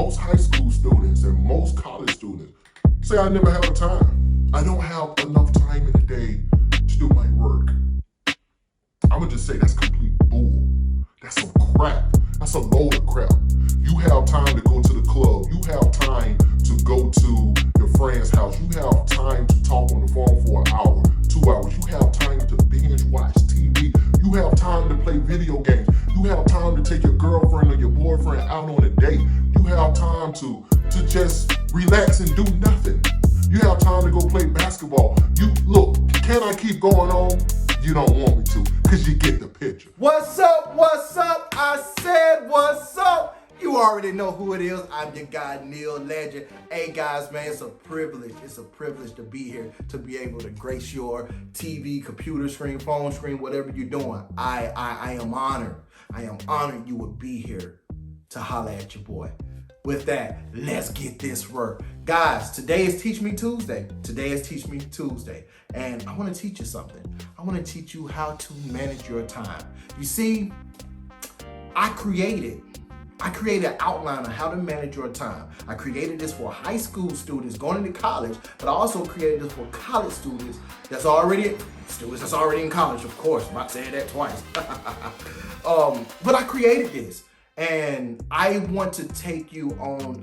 most high school students and most college students say I never have the time. I don't have enough time in the day to do my work. I'm gonna just say that's complete bull. That's some crap. That's a load of crap. You have time to go to the club. You have time to go to your friend's house. You have time to talk on the phone for an hour, 2 hours. You have time to binge watch TV. You have time to play video games. You have time to take your girlfriend or your boyfriend out on a date. You have time to just relax and do nothing. You have time to go play basketball. Look, can I keep going on? You don't want me to, because you get the picture. What's up? What's up? I said what's up. You already know who it is. I'm your guy, Neil Legend. Hey guys, man, it's a privilege. It's a privilege to be here, to be able to grace your TV, computer screen, phone screen, whatever you're doing. I am honored. I am honored you would be here to holler at your boy. With that, let's get this work. Guys, today is Teach Me Tuesday. Today is Teach Me Tuesday. And I want to teach you something. I want to teach you how to manage your time. You see, I created an outline on how to manage your time. I created this for high school students going into college, but I also created this for college students that's already in college, of course. I'm not saying that twice. But I created this. And I want to take you on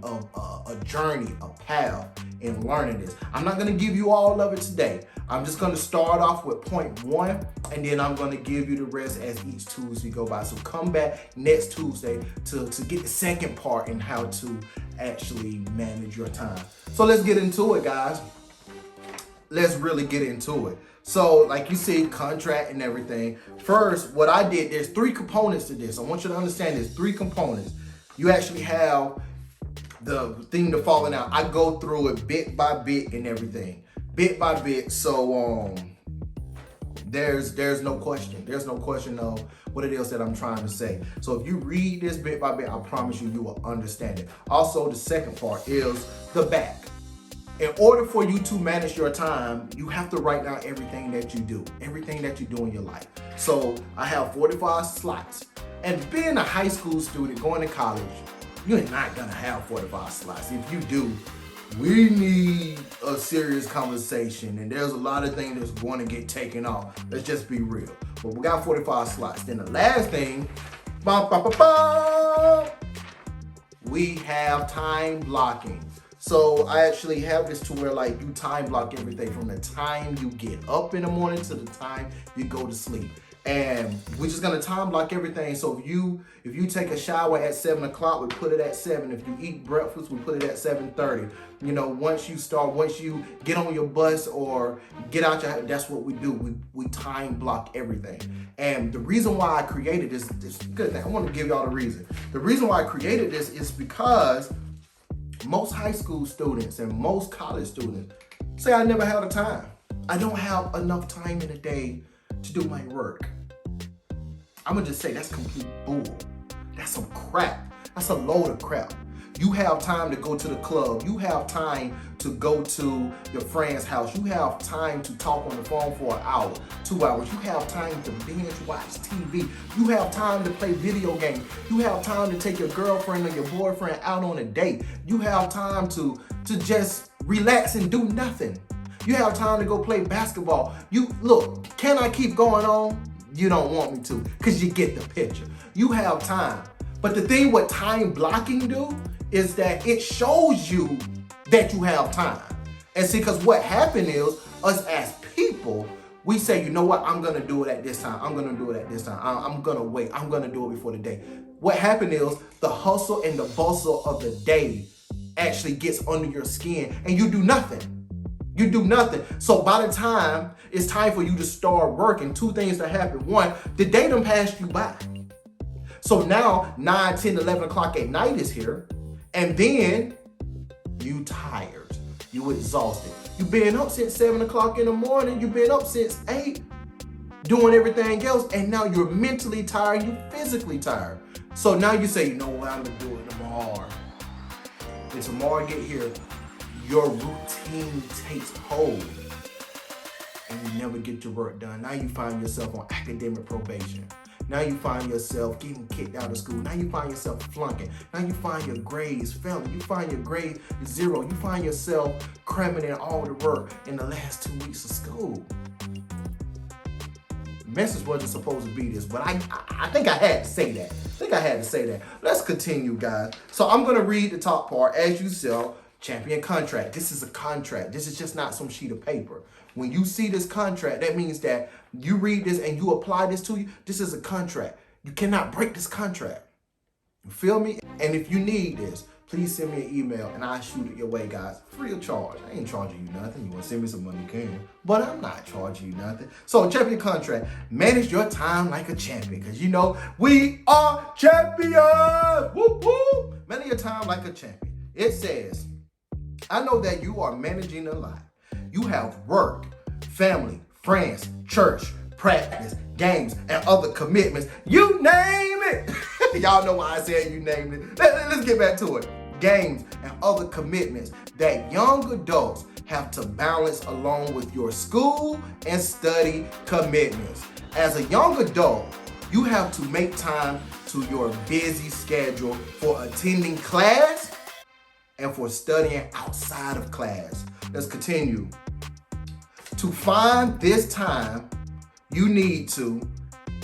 a journey, a path in learning this. I'm not going to give you all of it today. I'm just going to start off with point 1, and then I'm going to give you the rest as each Tuesday go by. So come back next Tuesday to get the second part in how to actually manage your time. So let's get into it, guys. Let's really get into it. So like you see, contract and everything. First, what I did, there's 3 components to this. I want you to understand there's 3 components. You actually have the thing to falling out. I go through it bit by bit and everything. Bit by bit. So there's no question. There's no question of what it is that I'm trying to say. So if you read this bit by bit, I promise you will understand it. Also, the second part is the back. In order for you to manage your time, you have to write down everything that you do in your life. So I have 45 slots. And being a high school student going to college, you're not gonna have 45 slots. If you do, we need a serious conversation, and there's a lot of things that's going to get taken off. Let's just be real. But we got 45 slots. Then the last thing, we have time blocking. So I actually have this to where like you time block everything from the time you get up in the morning to the time you go to sleep. And we're just gonna time block everything. So if you take a shower at 7 o'clock, we put it at 7. If you eat breakfast, we put it at 7:30. You know, once you get on your bus or get out your house, that's what we do. We time block everything. And the reason why I created this good thing, I want to give y'all the reason. The reason why I created this is because most high school students and most college students say I never have the time. I don't have enough time in a day to do my work. I'm gonna just say that's complete bull. That's some crap. That's a load of crap. You have time to go to the club. You have time to go to your friend's house. You have time to talk on the phone for an hour, 2 hours. You have time to binge watch TV. You have time to play video games. You have time to take your girlfriend or your boyfriend out on a date. You have time to just relax and do nothing. You have time to go play basketball. Look, can I keep going on? You don't want me to, because you get the picture. You have time. But the thing what time blocking do is that it shows you that you have time. And see, because what happened is, us as people, we say, you know what, I'm gonna do it at this time. I'm gonna do it at this time. I'm gonna wait. I'm gonna do it before the day. What happened is, the hustle and the bustle of the day actually gets under your skin and you do nothing. You do nothing. So by the time it's time for you to start working, 2 things that happen. 1, the day done passed you by. So now 9, 10, 11 o'clock at night is here. And then you tired. You exhausted. You've been up since 7 o'clock in the morning. You've been up since 8 doing everything else. And now you're mentally tired. You're physically tired. So now you say, you know what, I'm going to do it tomorrow. And tomorrow get here, your routine takes hold and you never get your work done. Now you find yourself on academic probation. Now you find yourself getting kicked out of school. Now you find yourself flunking. Now you find your grades failing. You find your grade zero. You find yourself cramming in all the work in the last 2 weeks of school. The message wasn't supposed to be this, but I think I had to say that. Let's continue, guys. So I'm going to read the top part. As you sell, champion contract. This is a contract. This is just not some sheet of paper. When you see this contract, that means that you read this and you apply this to you. This is a contract. You cannot break this contract. You feel me? And if you need this, please send me an email and I'll shoot it your way, guys. Free of charge. I ain't charging you nothing. You want to send me some money, you can. But I'm not charging you nothing. So, champion contract. Manage your time like a champion. Because you know, we are champions. Whoop, whoop. Manage your time like a champion. It says, I know that you are managing a lot. You have work, family, friends, church, practice, games, and other commitments. You name it. Y'all know why I said you named it. Let's get back to it. Games and other commitments that young adults have to balance along with your school and study commitments. As a young adult, you have to make time to your busy schedule for attending class and for studying outside of class. Let's continue. To find this time, you need to,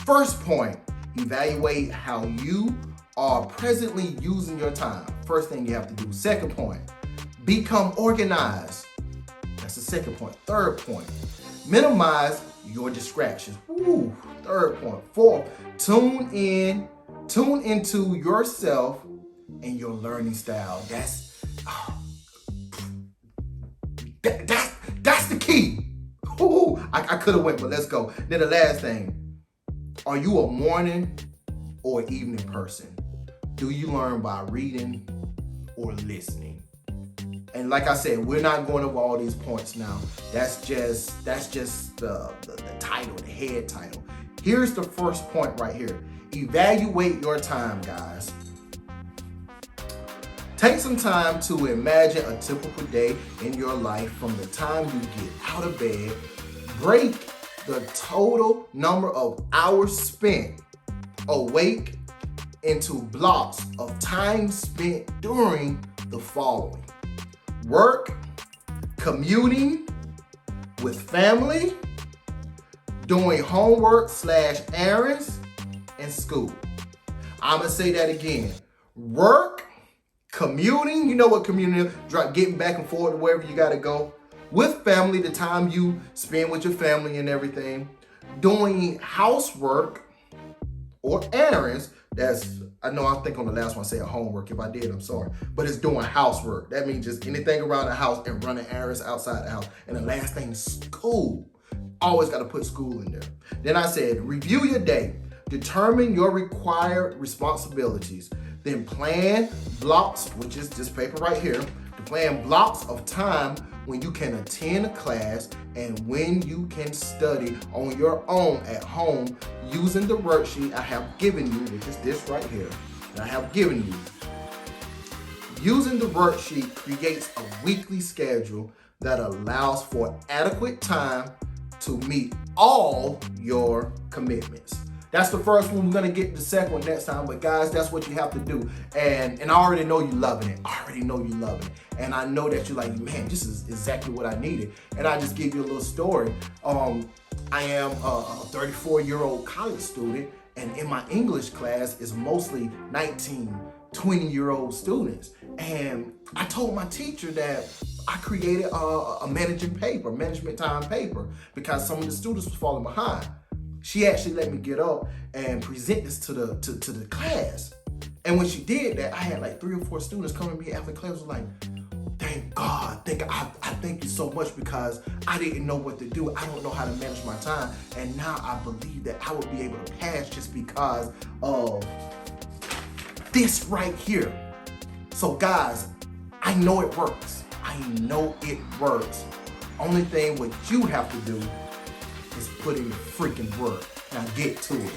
first point, evaluate how you are presently using your time. First thing you have to do. Second point, become organized. That's the second point. Third point, minimize your distractions. Ooh, third point. Fourth, tune into yourself and your learning style. That's the key. Ooh, I could have went, but let's go. Then the last thing, are you a morning or evening person? Do you learn by reading or listening? And like I said, we're not going over all these points now. That's just the title, the head title. Here's the first point right here. Evaluate your time, guys. Take some time to imagine a typical day in your life from the time you get out of bed. Break the total number of hours spent awake into blocks of time spent during the following: work, commuting with family, doing homework / errands, and school. I'm gonna say that again. Work, commuting, you know what commuting is, getting back and forth to wherever you gotta go. With family, the time you spend with your family and everything. Doing housework or errands. I think on the last one I said homework. If I did, I'm sorry. But it's doing housework. That means just anything around the house and running errands outside the house. And the last thing, school. Always gotta put school in there. Then I said, review your day. Determine your required responsibilities. Then plan blocks, which is this paper right here, to plan blocks of time when you can attend a class and when you can study on your own at home using the worksheet I have given you, which is this right here, that I have given you. Using the worksheet creates a weekly schedule that allows for adequate time to meet all your commitments. That's the first one. We're gonna get the second one next time, but guys, that's what you have to do. And I already know you're loving it. And I know that you're like, man, this is exactly what I needed. And I just give you a little story. I am a 34-year-old college student, and in my English class is mostly 19, 20-year-old students. And I told my teacher that I created a management time paper, because some of the students was falling behind. She actually let me get up and present this to the class. And when she did that, I had like 3 or 4 students come to me after class was like, thank God, I thank you so much, because I didn't know what to do. I don't know how to manage my time. And now I believe that I would be able to pass just because of this right here. So guys, I know it works. Only thing what you have to do is put in the freaking work. Now get to it.